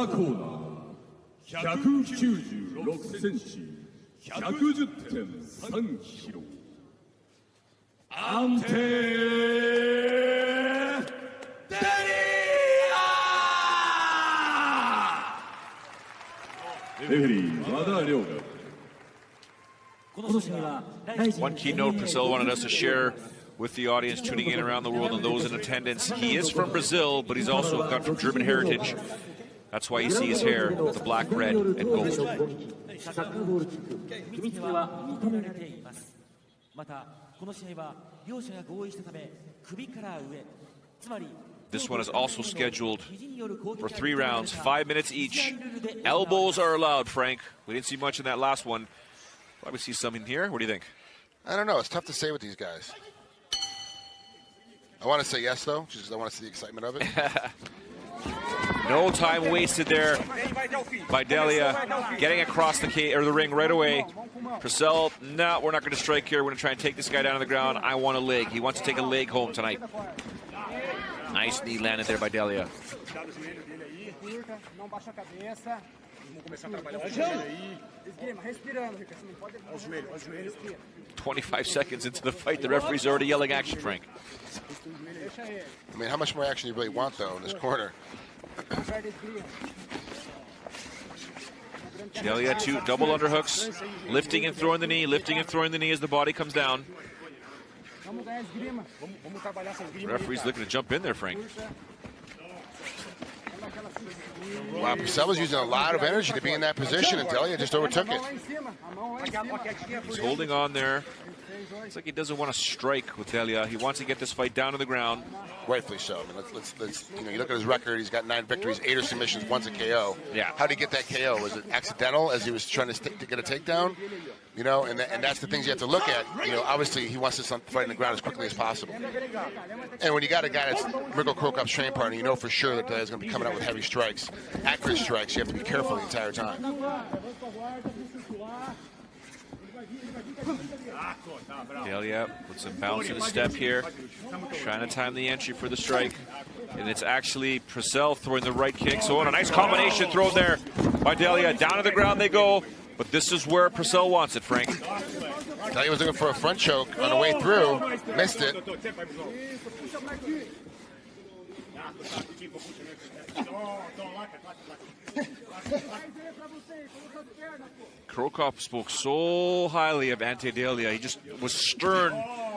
赤コーナー196センチ 110.3 キロ Ante Delija! One keynote Prasel wanted us to share with the audience tuning in around the world and those in attendance. He is from Brazil, but he's also got from German heritage. That's why you see his hair, the black, red, and gold. This one is also scheduled for 3 rounds, 5 minutes each. Elbows are allowed, Frank. We didn't see much in that last one. Probably see something here. What do you think? I don't know. It's tough to say with these guys. I want to say yes, though, just because I want to see the excitement of it. No time wasted there by Delija, getting across the ring right away. Prasel, no, we're not going to strike here. We're going to try and take this guy down on the ground. I want a leg. He wants to take a leg home tonight. Nice knee landed there by Delija. 25 seconds into the fight, the referee's already yelling action, Frank. I mean, how much more action do you really want, though, in this corner? Delija, 2 double underhooks, lifting and throwing the knee, lifting and throwing the knee as the body comes down. The referee's looking to jump in there, Frank. Wow, Prasel was using a lot of energy to be in that position, and Delija just overtook it. He's holding on there. Looks like he doesn't want to strike with Delija. He wants to get this fight down to the ground. Rightfully so. I mean, let's you look at his record. He's got 9 victories, 8 submissions, 1's a KO. Yeah. How did he get that KO? Was it accidental as he was trying to get a takedown? You know, and that's the things you have to look at. You know, obviously he wants to fight in the ground as quickly as possible. And when you got a guy that's Ricardo Cro Cop's training partner, you know for sure that Delija's going to be coming out with heavy strikes, accurate strikes. You have to be careful the entire time. Delija with some bounce in the step here, trying to time the entry for the strike. And it's actually Prasel throwing the right kick. So, a nice combination thrown there by Delija. Down to the ground they go. But this is where Prasel wants it, Frank. Delija was looking for a front choke on the way through, missed it. Cro Cop spoke so highly of Ante Delija. He just was stern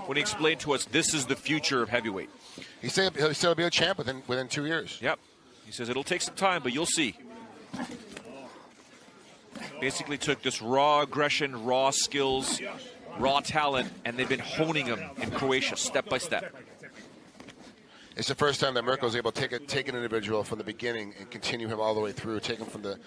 when he explained to us this is the future of heavyweight. He said he'll still be a champ within 2 years. Yep. He says it'll take some time, but you'll see. Basically took this raw aggression, raw skills, raw talent, and they've been honing them in Croatia step by step. It's the first time that Mirko was able to take an individual from the beginning and continue him all the way through, take him from the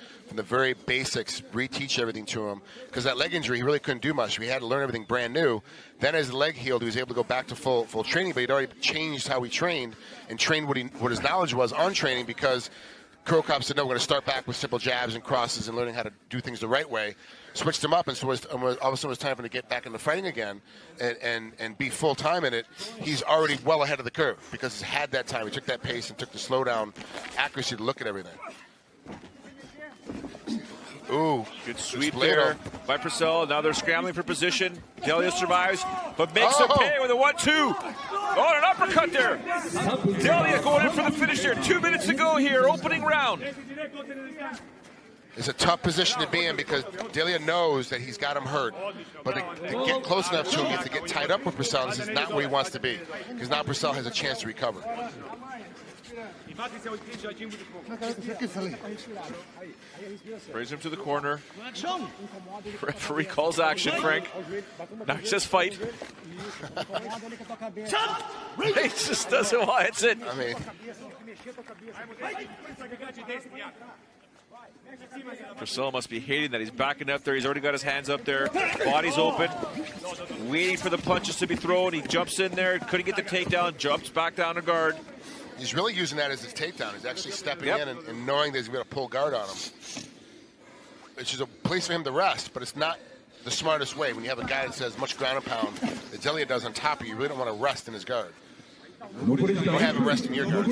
very basics, reteach everything to him. Because that leg injury, he really couldn't do much. We had to learn everything brand new. Then as the leg healed, he was able to go back to full training, but he'd already changed how he trained and trained what his knowledge was on training, because Cro Cop said, no, we're going to start back with simple jabs and crosses and learning how to do things the right way. Switched him up, and so all of a sudden it was time for him to get back into fighting again and be full-time in it. He's already well ahead of the curve because he's had that time. He took that pace and took the slow-down accuracy to look at everything. Ooh, good sweep there by Prasel. Now they're scrambling for position. Delija survives, but makes a pay with a 1-2. Oh, an uppercut there. Delija going in for the finish there. 2 minutes to go here, opening round. It's a tough position to be in because Delija knows that he's got him hurt. But to get close enough to him, you have to get tied up with Prasel. This is not where he wants to be, because now Prasel has a chance to recover. Brings him to the corner. Referee calls action, Frank. Now he says fight. He just doesn't want it. I mean, Prasel must be hating that he's backing up there. He's already got his hands up there. Body's open. Waiting for the punches to be thrown. He jumps in there. Couldn't get the takedown. Jumps back down to guard. He's really using that as his takedown. He's actually stepping in and knowing that he's going to pull guard on him. It's just a place for him to rest, but it's not the smartest way. When you have a guy that says much ground and pound that Delija does on top of you, you really don't want to rest in his guard. You don't have him rest in your guard.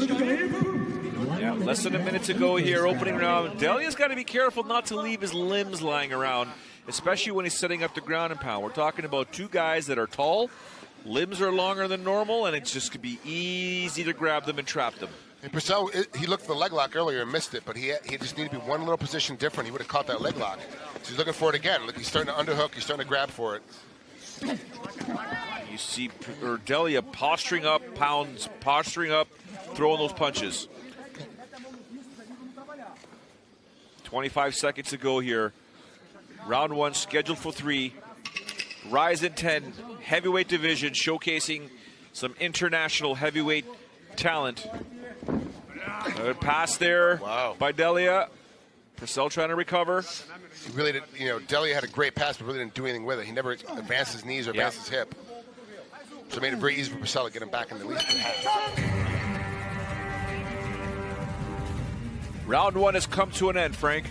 Yeah, less than a minute to go here, opening round. Delija's got to be careful not to leave his limbs lying around, especially when he's setting up the ground and pound. We're talking about two guys that are tall, limbs are longer than normal, and it's just going to be easy to grab them and trap them. And Prasel, he looked for the leg lock earlier and missed it, but he just needed to be one little position different. He would have caught that leg lock. So he's looking for it again. Look, he's starting to underhook. He's starting to grab for it. You see Delija posturing up, pounds, posturing up, throwing those punches. 25 seconds to go here. Round one scheduled for 3. Rise in 10, heavyweight division, showcasing some international heavyweight talent. Good pass there by Delija. Prasel trying to recover. He really did, Delija had a great pass, but really didn't do anything with it. He never advanced his knees or advanced his hip. So it made it very easy for Prasel to get him back in the least half. Round one has come to an end, Frank.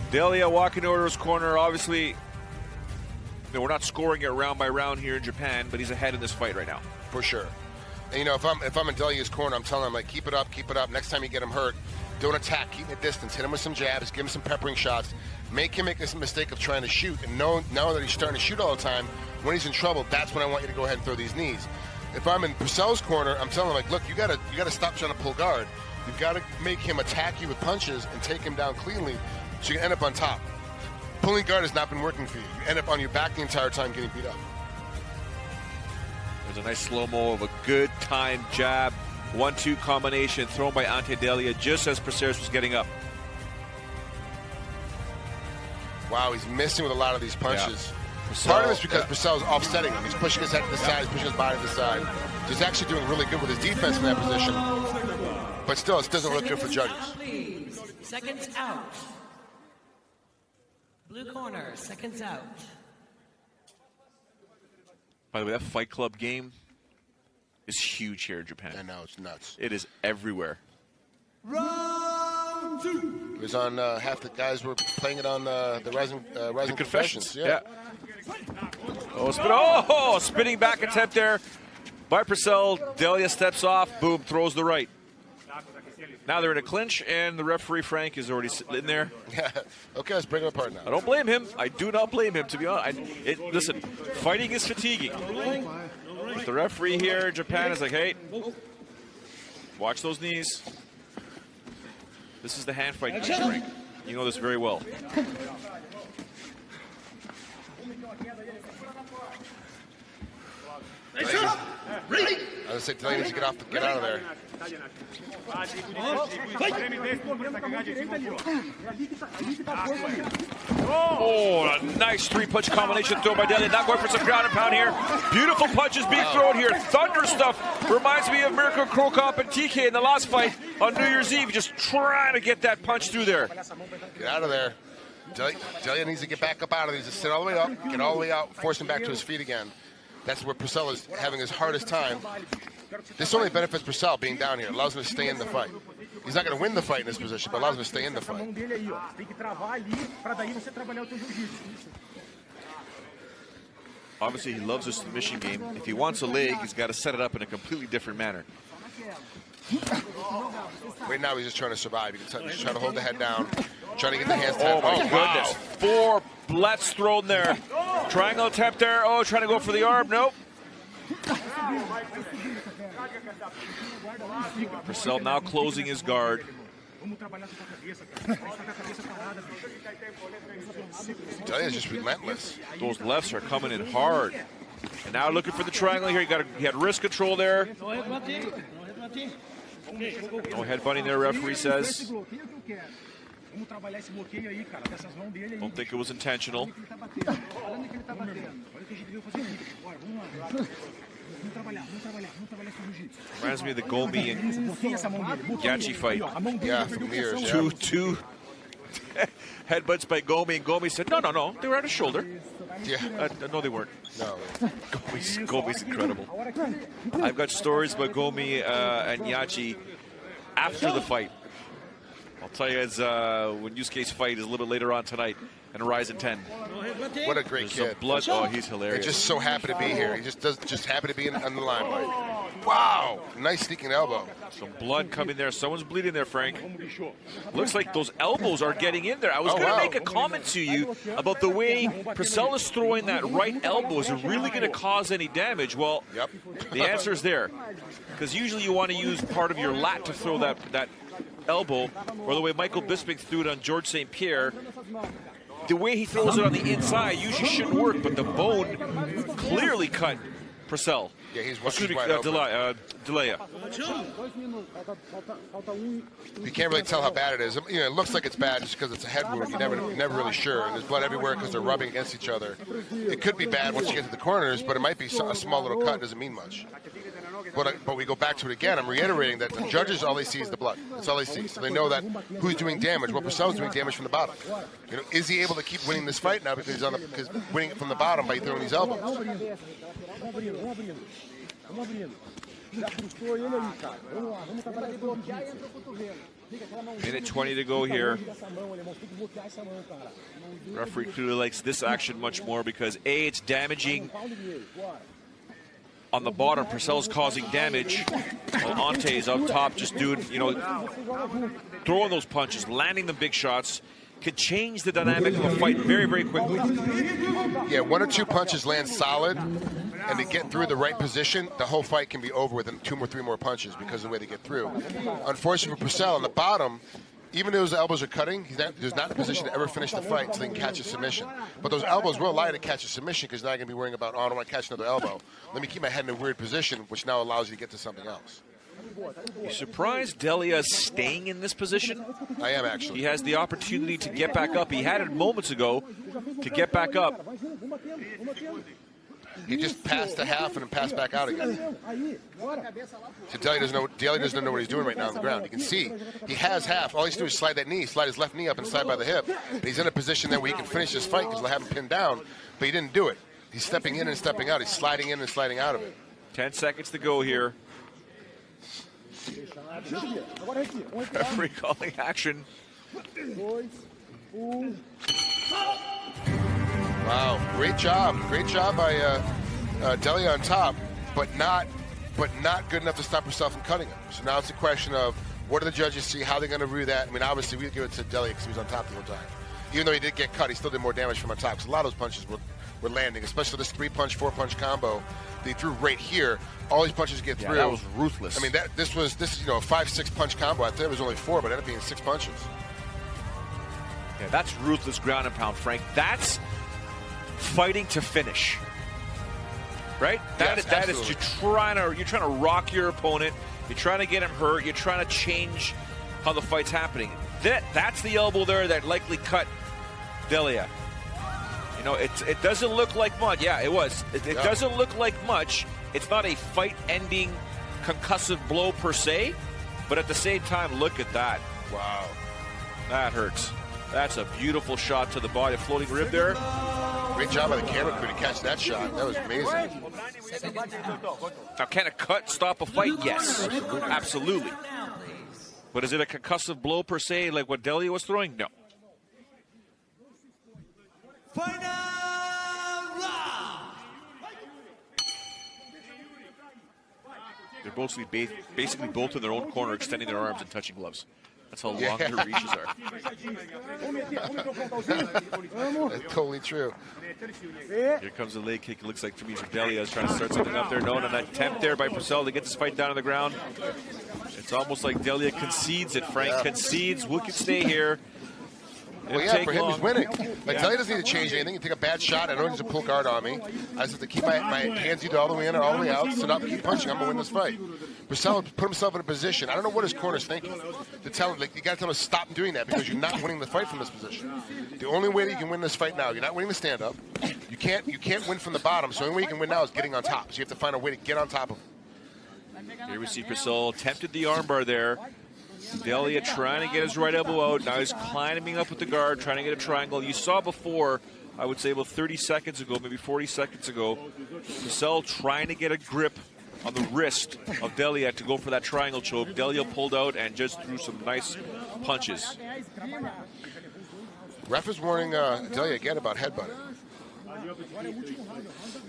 Delija walking over to his corner. Obviously, we're not scoring it round by round here in Japan, but he's ahead in this fight right now. For sure. And, if I'm in Delija's corner, I'm telling him, like, keep it up, keep it up. Next time you get him hurt, don't attack, keep it distance. Hit him with some jabs, give him some peppering shots. Make him make this mistake of trying to shoot. And now that he's starting to shoot all the time, when he's in trouble, that's when I want you to go ahead and throw these knees. If I'm in Prasel's corner, I'm telling him, like, look, you gotta stop trying to pull guard. You've got to make him attack you with punches and take him down cleanly so you can end up on top. Pulling guard has not been working for you. You end up on your back the entire time getting beat up. There's a nice slow-mo of a good timed jab. 1-2 combination thrown by Ante Delija just as Prasel was getting up. Wow, he's missing with a lot of these punches. Yeah. Part of it's because Prasel's offsetting him. He's pushing his head to the side, he's pushing his body to the side. So he's actually doing really good with his defense in that position. But still, it doesn't look good for judges. Please, seconds out. Blue corner, seconds out. By the way, that Fight Club game is huge here in Japan. I know, it's nuts. It is everywhere. Round 2. It was on, half the guys were playing it on the Rising Confessions. Yeah. Spinning back attempt there by Prasel. Delija steps off, boom, throws the right. Now they're in a clinch, and the referee, Frank, is already sitting there. Yeah. Okay, let's bring him apart now. I don't blame him. I do not blame him, to be honest. Listen, fighting is fatiguing. The referee here in Japan is like, hey, watch those knees. This is the hand fight, Frank. You know this very well. I was saying, Delija needs to get out of there. Oh, a nice 3-punch combination thrown by Delija. Not going for some ground and pound here. Beautiful punches being thrown here. Thunder stuff. Reminds me of Mirko Cro Cop and TK in the last fight on New Year's Eve. Just trying to get that punch through there. Get out of there. Delija needs to get back up out of these. Just sit all the way up, get all the way out, force him back to his feet again. That's where Prasel is having his hardest time. This only benefits Prasel being down here. It allows him to stay in the fight. He's not going to win the fight in this position, but allows him to stay in the fight. Obviously, he loves his submission game. If he wants a leg, he's got to set it up in a completely different manner. Right now, he's just trying to survive. He's trying to hold the head down, trying to get the hands down. Oh, my Wow. goodness. 4 lets thrown there. Triangle attempt there. Oh, trying to go for the arm. Nope. Prasel now closing his guard. Delija's just relentless. Those lefts are coming in hard. And now looking for the triangle here. He had wrist control there. No headbutting there, referee says. Don't think it was intentional. Reminds me of the Gomi and Gachi fight. Yeah, from years. Two headbutts by Gomi, and Gomi said, no, they were at his shoulder. Yeah. No, they weren't. No. Gomi's incredible. I've got stories about Gomi and Yachi after the fight. I'll tell you guys when Yusuke's fight is a little bit later on tonight and Rise in 10. What a great kid. Blood. Oh, he's hilarious. He's just so happy to be here. He just happy to be on the limelight. Wow, nice sneaking elbow. Some blood coming there. Someone's bleeding there, Frank. Looks like those elbows are getting in there. I was going to make a comment to you about the way Prasel is throwing that right elbow. Is it really going to cause any damage? Well, the answer is there. Because usually you want to use part of your lat to throw that elbow, or the way Michael Bisping threw it on George St. Pierre. The way he throws it on the inside usually shouldn't work, but the bone clearly cut Prasel. Yeah, he's Delija. You can't really tell how bad it is. You know, it looks like it's bad just because it's a head wound. You're never really sure. And there's blood everywhere because they're rubbing against each other. It could be bad once you get to the corners, but it might be a small little cut. It doesn't mean much. But we go back to it again. I'm reiterating that the judges, all they see is the blood. That's all they see. So they know that who's doing damage. Well, Prasel's doing damage from the bottom. You know, is he able to keep winning this fight now because he's winning it from the bottom by throwing these elbows? Minute 20 to go here. Referee clearly likes this action much more because A, it's damaging on the bottom. Prasel's causing damage while Ante's up top just doing, you know, throwing those punches, landing the big shots. Could change the dynamic of a fight very, very quickly. Yeah, 1 or 2 punches land solid, and to get through the right position, the whole fight can be over within 2 or 3 more punches because of the way they get through. Unfortunately for Prasel, on the bottom, even though his elbows are cutting, he's not in a position to ever finish the fight so they can catch a submission. But those elbows will allow you to catch a submission because now you're going to be worrying about, oh, I don't want to catch another elbow. Let me keep my head in a weird position, which now allows you to get to something else. You surprised Delija staying in this position? I am, actually. He has the opportunity to get back up. He had it moments ago to get back up. He just passed the half and then passed back out again. So Delija doesn't know what he's doing right now on the ground. You can see he has half. All he has to do is slide that knee, slide his left knee up and slide by the hip. And he's in a position there where he can finish this fight because they'll have him pinned down, but he didn't do it. He's stepping in and stepping out. He's sliding in and sliding out of it. 10 seconds to go here. Referee calling action. Wow, great job by Delija on top, but not good enough to stop herself from cutting him. So now it's a question of what do the judges see, how they're going to review that. I mean, obviously we give it to Delija because he was on top the whole time. Even though he did get cut, he still did more damage from on top. Because a lot of those punches were landing, especially this 3-punch, 4-punch combo they threw right here. All these punches get through. That was ruthless. I mean, this is a 5-6 punch combo. I thought it was only 4, but it ended up being 6 punches. Yeah, that's ruthless ground and pound, Frank. That's fighting to finish, right? That is you're trying to rock your opponent. You're trying to get him hurt. You're trying to change how the fight's happening. That's the elbow there that likely cut Delija. You know, it doesn't look like much. Yeah, it was. It doesn't look like much. It's not a fight-ending concussive blow per se, but at the same time, look at that. Wow. That hurts. That's a beautiful shot to the body. A floating rib there. Great job by the camera crew to catch that shot. That was amazing. Now, can a cut stop a fight? Yes, absolutely. But is it a concussive blow per se, like what Delija was throwing? No. Final round. They're basically both in their own corner, extending their arms and touching gloves. That's how long their reaches are. That's totally true. Here comes the leg kick. It looks like to me Delija is trying to start something up there. No, an attempt there by Prasel to get this fight down on the ground. It's almost like Delija concedes it, Frank. Concedes. We can stay here. Well, yeah, for him, he's winning. Like, Delija doesn't need to change anything. You take a bad shot. I don't need to pull guard on me. I just have to keep my hands either all the way in or all the way out, sit up, keep punching. I'm going to win this fight. Prasel put himself in a position. I don't know what his corner's thinking. To tell him, like, you got to tell him to stop doing that because you're not winning the fight from this position. The only way that you can win this fight now, you're not winning the stand-up. You can't win from the bottom. So the only way you can win now is getting on top. So you have to find a way to get on top of him. Here we see Prasel attempted the armbar there. Delija trying to get his right elbow out. Now he's climbing up with the guard, trying to get a triangle. You saw before, I would say about 30 seconds ago, maybe 40 seconds ago, Prasel trying to get a grip on the wrist of Delija to go for that triangle choke. Delija pulled out and just threw some nice punches. Ref is warning Delija again about headbutting.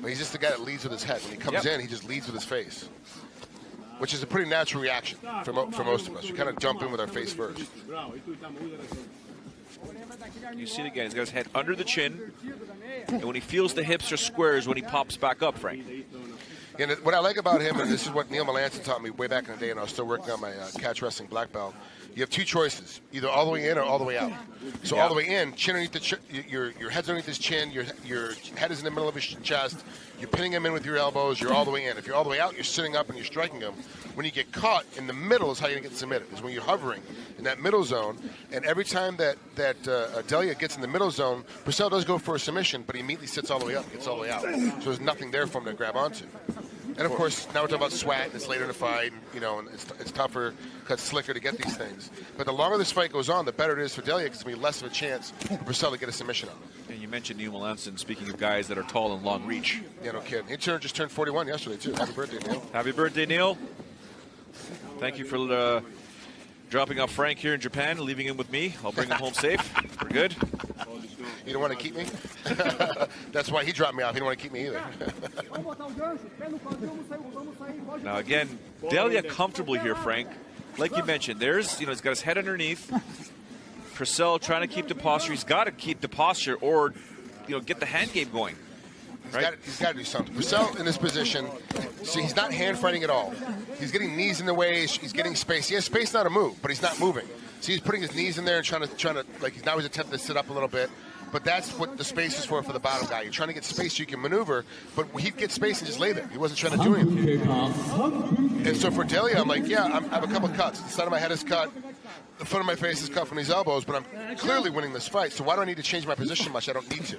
But he's just the guy that leads with his head. When he comes in, he just leads with his face. which is a pretty natural reaction for most of us. We kind of jump in with our face first. You see it again. He's got his head under the chin, and when he feels the hips are squares, when he pops back up, Frank. And what I like about him, and this is what Neil Melanson taught me way back in the day, and I was still working on my catch wrestling black belt. You have two choices: either all the way in or all the way out. So all the way in, chin underneath the your head's underneath his chin, your head is in the middle of his chest. You're pinning him in with your elbows. You're all the way in. If you're all the way out, you're sitting up and you're striking him. When you get caught in the middle is how you're gonna get submitted. Is when you're hovering in that middle zone. And every time that Delija gets in the middle zone, Prasel does go for a submission, but he immediately sits all the way up, gets all the way out. So there's nothing there for him to grab onto. And of course, now we're talking about sweat, and it's later in the fight, and it's tougher, it's slicker to get these things. But the longer this fight goes on, the better it is for Delija, because it's going to be less of a chance for Prasel to get a submission on him. And you mentioned Neil Melanson, speaking of guys that are tall and long reach. Yeah, no kidding. He just turned 41 yesterday, too. Happy birthday, Neil. Happy birthday, Neil. Thank you for dropping off Frank here in Japan and leaving him with me. I'll bring him home safe. We're good. You don't want to keep me? That's why he dropped me off. He don't want to keep me either. Now again, Delija comfortable here, Frank. Like you mentioned, there's, he's got his head underneath. Prasel trying to keep the posture. He's got to keep the posture or, get the hand game going. Right? He's got to do something. Prasel in this position, see, he's not hand fighting at all. He's getting knees in the way. He's getting space. He has space now to move, but he's not moving. See, he's putting his knees in there and trying to like, now he's attempting to sit up a little bit. But that's what the space is for the bottom guy. You're trying to get space so you can maneuver, but he'd get space and just lay there. He wasn't trying to do anything. And so for Delija, I'm like, yeah, I have a couple cuts. The side of my head is cut. The front of my face is cut from these elbows, but I'm clearly winning this fight. So why do I need to change my position much? I don't need to.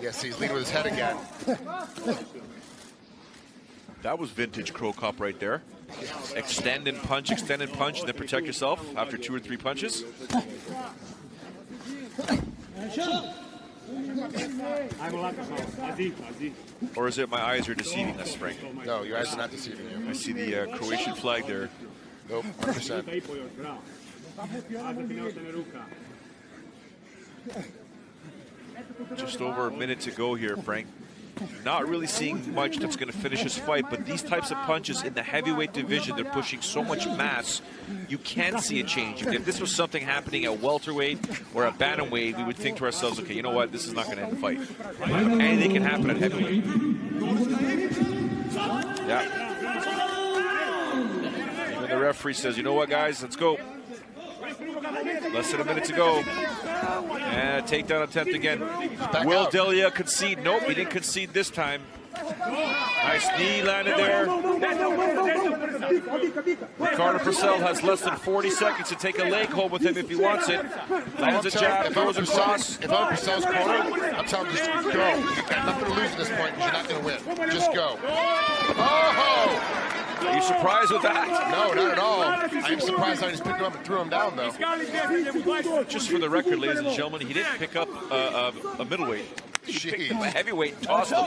Yeah, see, he's leading with his head again. That was vintage Cro Cop right there. Extend and punch, and then protect yourself after 2 or 3 punches. Or is it my eyes are deceiving us, Frank? No, your eyes are not deceiving you. I see the Croatian flag there. Nope, 100%. Just over a minute to go here, Frank. Not really seeing much that's going to finish this fight, but these types of punches in the heavyweight division, they're pushing so much mass, you can see a change. If this was something happening at welterweight or at bantamweight, we would think to ourselves, okay, you know what, this is not going to end the fight. Anything can happen at heavyweight. Yeah. Even the referee says, you know what, guys, let's go. Less than a minute to go. And a takedown attempt again. Will Delija concede? Nope, he didn't concede this time. Nice knee landed there. Ricardo Prasel has less than 40 seconds to take a leg hold with him if he wants it. Lands a jab, throws across. If I'm Prasel's corner, I'm telling him just go. You got nothing to lose at this point because you're not going to win. Just go. Oh! Are you surprised with that? No, not at all. I am surprised I just picked him up and threw him down, though. Just for the record, ladies and gentlemen, he didn't pick up a middleweight. He picked up a heavyweight and tossed him.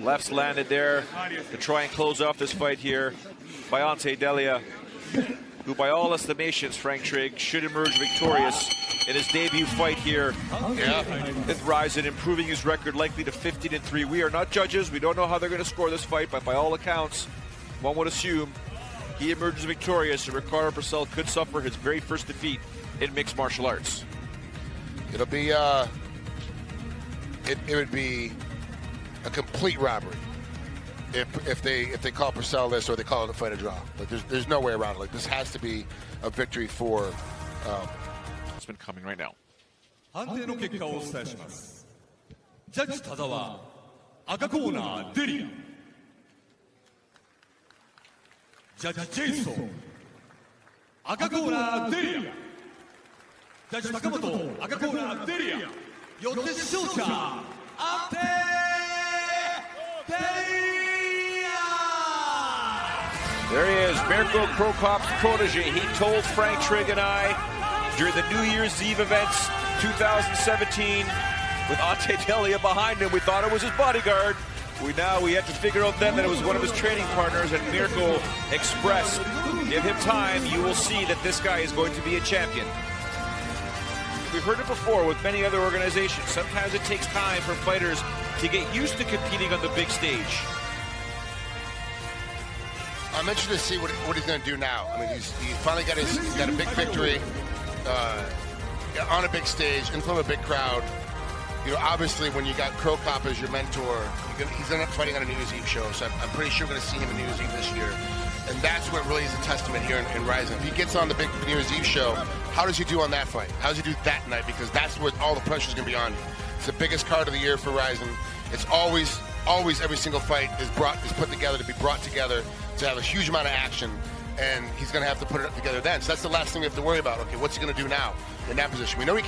Lefts landed there to try and close off this fight here by Ante Delija, who by all estimations, Frank Trigg, should emerge victorious in his debut fight here with Ryzen, improving his record likely to 15-3. We are not judges. We don't know how they're going to score this fight, but by all accounts, one would assume he emerges victorious, and Ricardo Prasel could suffer his very first defeat in mixed martial arts. It'll be, it would be a complete robbery if they call Prasel this or they call it a fight a draw. Like there's no way around it. Like this has to be a victory for. It's been coming right now. 判定の結果をお伝えします。ジャッジ田澤、赤コーナーデリア。ジャッジジェイソン、赤コーナーデリア。ジャッジ高本、赤コーナーデリア。よって勝者、アンテデリア。 There he is, Mirko Cro Cop's protege. He told Frank Trigg and I during the New Year's Eve events 2017 with Ante Delija behind him. We thought it was his bodyguard. We had to figure out then that it was one of his training partners, and Mirko expressed, give him time, you will see that this guy is going to be a champion. we've heard it before with many other organizations. Sometimes it takes time for fighters to get used to competing on the big stage. I'm interested to see what he's going to do now. I mean, he's finally got a big victory on a big stage in front of a big crowd. You know, obviously, when you got Cro Cop as your mentor, he's going to be fighting on a New Year's Eve show. So I'm pretty sure we're going to see him in New Year's Eve this year. And that's what really is a testament here in Rizin. If he gets on the big New Year's Eve show, how does he do on that fight? How does he do that night? Because that's what all the pressure is going to be on. It's the biggest card of the year for Rizin. It's always every single fight is put together to be brought together to have a huge amount of action, and he's going to have to put it together then. So that's the last thing we have to worry about. Okay, what's he going to do now in that position? We know he's